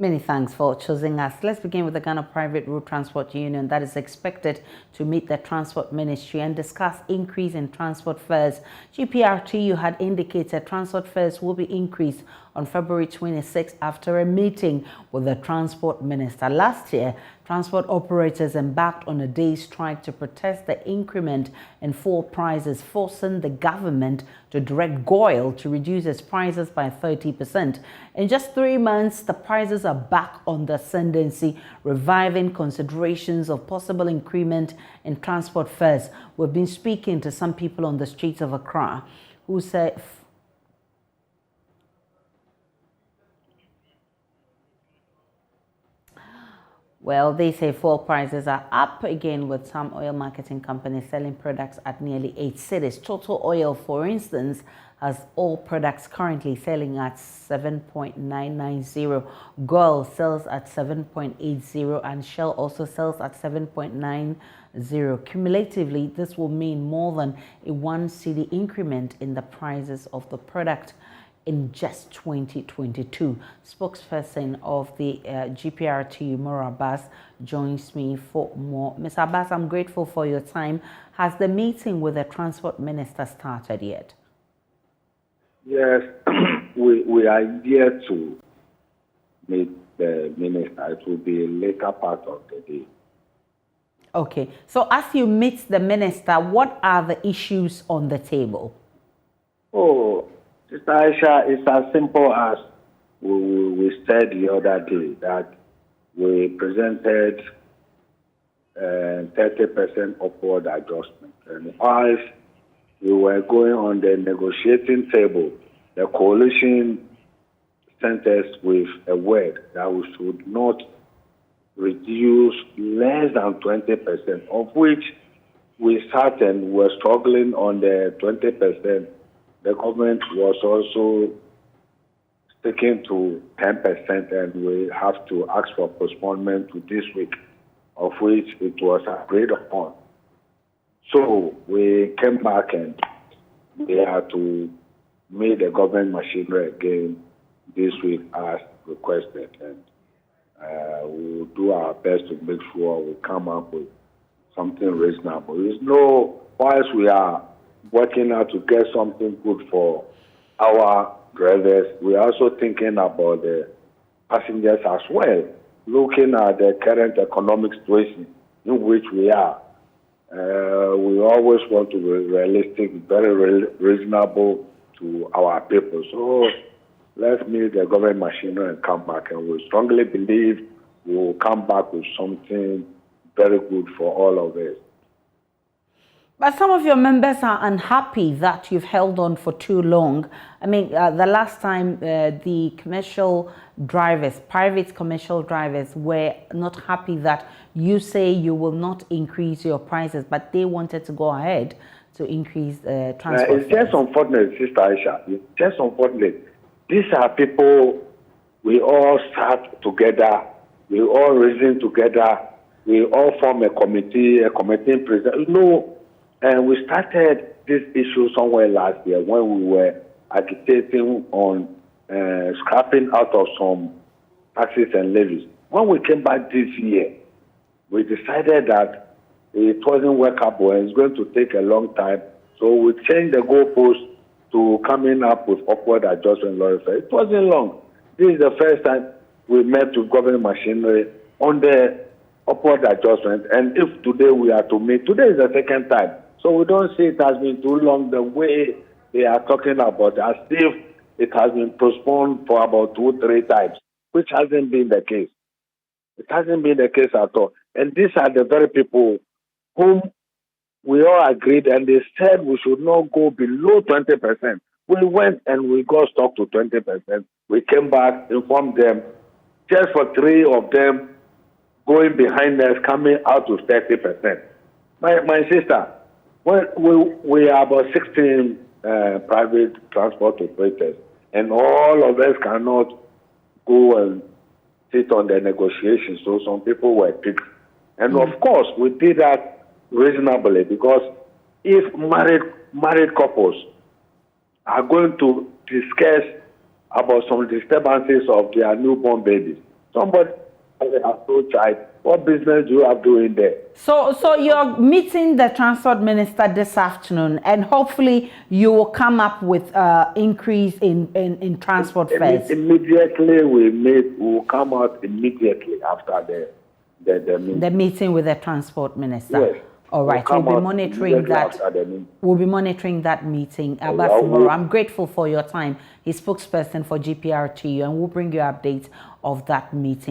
Many thanks for choosing us. Let's begin with the Ghana Private Road Transport Union that is expected to meet the Transport Ministry and discuss increase in transport fares. GPRTU had indicated transport fares will be increased on February 26 after a meeting with the Transport Minister. Last year, transport operators embarked on a day's strike to protest the increment in fuel prices, forcing the government to direct GOIL to reduce its prices by 30%. In just 3 months, the prices are back on the ascendancy, reviving considerations of possible increment in transport fares. We've been speaking to some people on the streets of Accra who say well, they say fuel prices are up again, with some oil marketing companies selling products at nearly 8 cedis. Total Oil, for instance, has all products currently selling at 7.990. GOIL sells at 7.80 and Shell also sells at 7.90. Cumulatively, this will mean more than a 1 cedi increment in the prices of the product in just 2022. Spokesperson of the GPRTU, Mura Abbas, joins me for more. Ms. Abbas, I'm grateful for your time. Has the meeting with the Transport Minister started yet? Yes, we are here to meet the Minister. It will be a later part of the day. Okay, so as you meet the Minister, what are the issues on the table? Oh, Sister Aisha, it's as simple as we said the other day that we presented 30% upward adjustment. And as we were going on the negotiating table, the coalition sent us with a word that we should not reduce less than 20%, of which we sat and were struggling on the 20%. The government was also sticking to 10%, and we have to ask for postponement to this week, of which it was agreed upon. So we came back and we had to meet the government machinery again this week as requested, and we will do our best to make sure we come up with something reasonable. Whilst we are working out to get something good for our drivers, we're also thinking about the passengers as well, looking at the current economic situation in which we are. We always want to be realistic, very reasonable to our people. So let's meet the government machinery and come back, and we strongly believe we will come back with something very good for all of us. But some of your members are unhappy that you've held on for too long. I mean, the last time the commercial drivers, private commercial drivers, were not happy that you say you will not increase your prices, but they wanted to go ahead to increase transport. It's just unfortunate, Sister Aisha. It's just unfortunate. These are people, we all sat together, we all reason together, we all form a committee president. And we started this issue somewhere last year when we were agitating on scrapping out of some taxes and levies. When we came back this year, we decided that it wasn't workable and it's going to take a long time. So we changed the goalpost to coming up with upward adjustment lorry fare. It wasn't long. This is the first time we met with government machinery on the upward adjustment. And if today we are to meet, today is the second time. So we don't see it has been too long the way they are talking about, as if it has been postponed for about 2-3 times, which hasn't been the case. It hasn't been the case at all. And these are the very people whom we all agreed, and they said we should not go below 20%. We went and we got stuck to 20%. We came back, informed them, just for 3 of them going behind us, coming out to 30%. My sister, we are about 16 private transport operators, and all of us cannot go and sit on the negotiations. So some people were picked. And of course, we did that reasonably, because if married couples are going to discuss about some disturbances of their newborn babies, Somebody has an approach, what business do you have doing there? So you're meeting the transport minister this afternoon, and hopefully you will come up with increase in transport fares. Immediately we'll come out immediately after the meeting. The meeting with the transport minister. Yes. All right, we'll be monitoring that. We'll be monitoring that meeting about tomorrow. I'm grateful for your time. He's spokesperson for GPRTU, and we'll bring you updates of that meeting.